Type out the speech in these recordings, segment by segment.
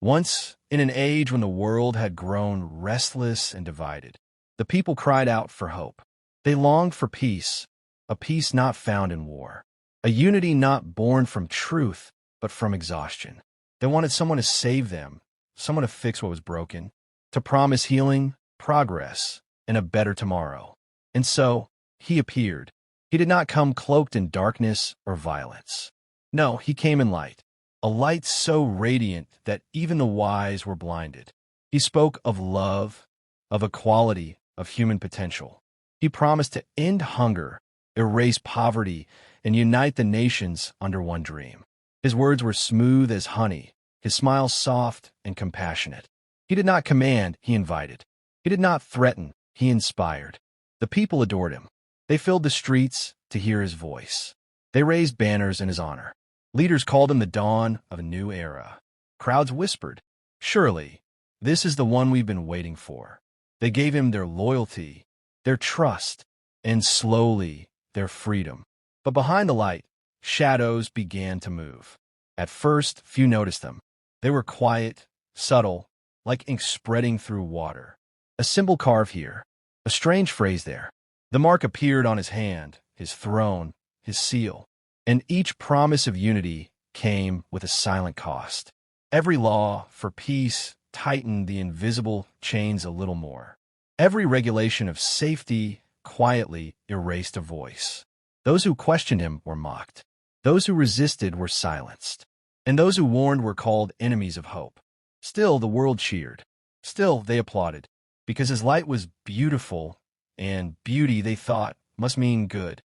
Once, in an age when the world had grown restless and divided, the people cried out for hope. They longed for peace, a peace not found in war, a unity not born from truth, but from exhaustion. They wanted someone to save them, someone to fix what was broken, to promise healing, progress, and a better tomorrow. And so, he appeared. He did not come cloaked in darkness or violence. No, he came in light, a light so radiant that even the wise were blinded. He spoke of love, of equality, of human potential. He promised to end hunger, erase poverty, and unite the nations under one dream. His words were smooth as honey, his smile soft and compassionate. He did not command, he invited. He did not threaten, he inspired. The people adored him. They filled the streets to hear his voice. They raised banners in his honor. Leaders called him the dawn of a new era. Crowds whispered, "Surely, this is the one we've been waiting for." They gave him their loyalty, their trust, and slowly, their freedom. But behind the light, shadows began to move. At first, few noticed them. They were quiet, subtle, like ink spreading through water. A symbol carved here, a strange phrase there. The mark appeared on his hand, his throne, his seal. And each promise of unity came with a silent cost. Every law for peace tightened the invisible chains a little more. Every regulation of safety quietly erased a voice. Those who questioned him were mocked. Those who resisted were silenced. And those who warned were called enemies of hope. Still, the world cheered. Still, they applauded. Because his light was beautiful, and beauty, they thought, must mean good.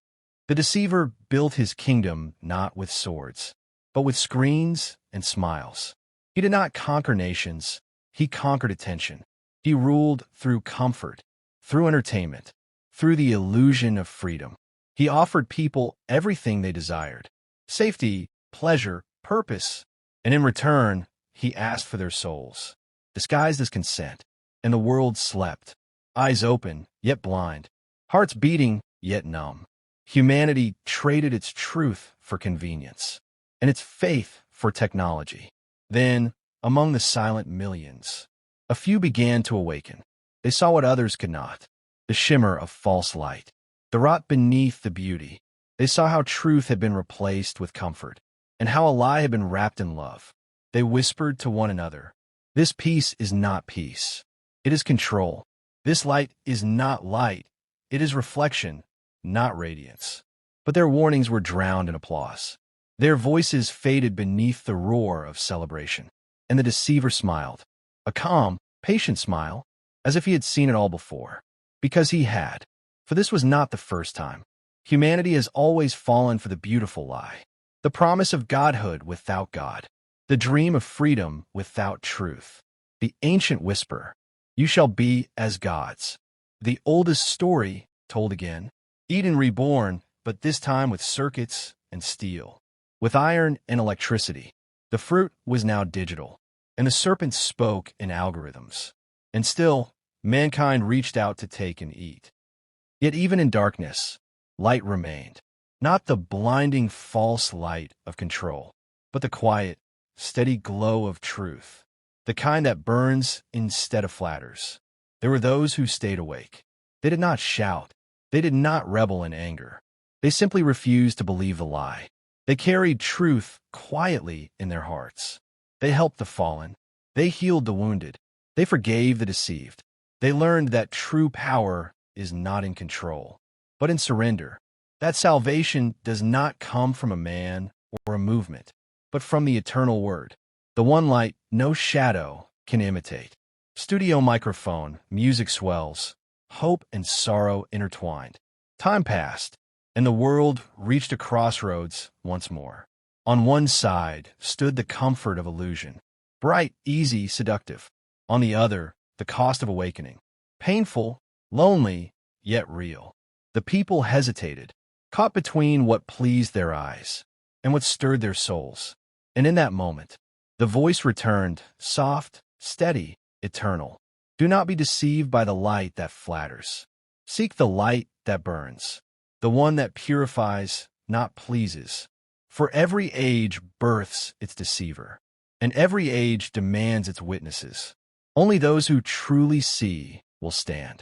The deceiver built his kingdom not with swords, but with screens and smiles. He did not conquer nations. He conquered attention. He ruled through comfort, through entertainment, through the illusion of freedom. He offered people everything they desired: safety, pleasure, purpose. And in return, he asked for their souls, disguised as consent. And the world slept, eyes open, yet blind, hearts beating, yet numb. Humanity traded its truth for convenience, and its faith for technology. Then, among the silent millions, a few began to awaken. They saw what others could not, the shimmer of false light, the rot beneath the beauty. They saw how truth had been replaced with comfort, and how a lie had been wrapped in love. They whispered to one another, "This peace is not peace. It is control. This light is not light. It is reflection, not radiance." But their warnings were drowned in applause. Their voices faded beneath the roar of celebration. And the deceiver smiled, a calm, patient smile, as if he had seen it all before. Because he had. For this was not the first time. Humanity has always fallen for the beautiful lie, the promise of godhood without God, the dream of freedom without truth, the ancient whisper, "You shall be as gods." The oldest story told again. Eden reborn, but this time with circuits and steel, with iron and electricity. The fruit was now digital, and the serpent spoke in algorithms. And still, mankind reached out to take and eat. Yet even in darkness, light remained. Not the blinding false light of control, but the quiet, steady glow of truth, the kind that burns instead of flatters. There were those who stayed awake. They did not shout. They did not rebel in anger. They simply refused to believe the lie. They carried truth quietly in their hearts. They helped the fallen. They healed the wounded. They forgave the deceived. They learned that true power is not in control, but in surrender. That salvation does not come from a man or a movement, but from the eternal word, the one light no shadow can imitate. Studio microphone, music swells, hope and sorrow intertwined. Time passed, and the world reached a crossroads once more. On one side stood the comfort of illusion, bright, easy, seductive. On the other, the cost of awakening, painful, lonely, yet real. The people hesitated, caught between what pleased their eyes and what stirred their souls. And in that moment, the voice returned, soft, steady, eternal. Do not be deceived by the light that flatters. Seek the light that burns, the one that purifies, not pleases. For every age births its deceiver, and every age demands its witnesses. Only those who truly see will stand.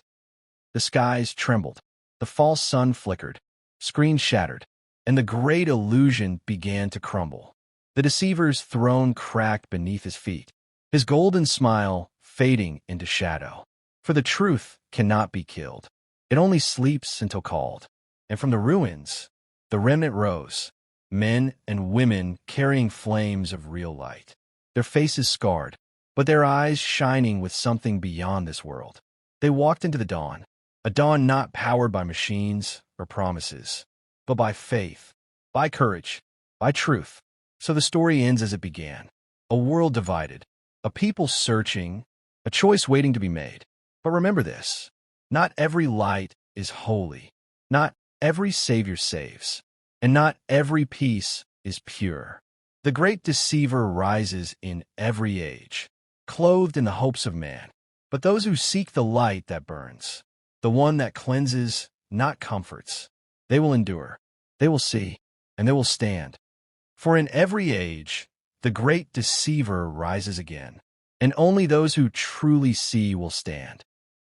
The skies trembled, the false sun flickered, screens shattered, and the great illusion began to crumble. The deceiver's throne cracked beneath his feet, his golden smile fading into shadow. For the truth cannot be killed. It only sleeps until called. And from the ruins, the remnant rose, men and women carrying flames of real light. Their faces scarred, but their eyes shining with something beyond this world. They walked into the dawn, a dawn not powered by machines or promises, but by faith, by courage, by truth. So the story ends as it began. A world divided, a people searching, a choice waiting to be made. But remember this, not every light is holy, not every savior saves, and not every peace is pure. The great deceiver rises in every age, clothed in the hopes of man. But those who seek the light that burns, the one that cleanses, not comforts, they will endure, they will see, and they will stand. For in every age, the great deceiver rises again, and only those who truly see will stand.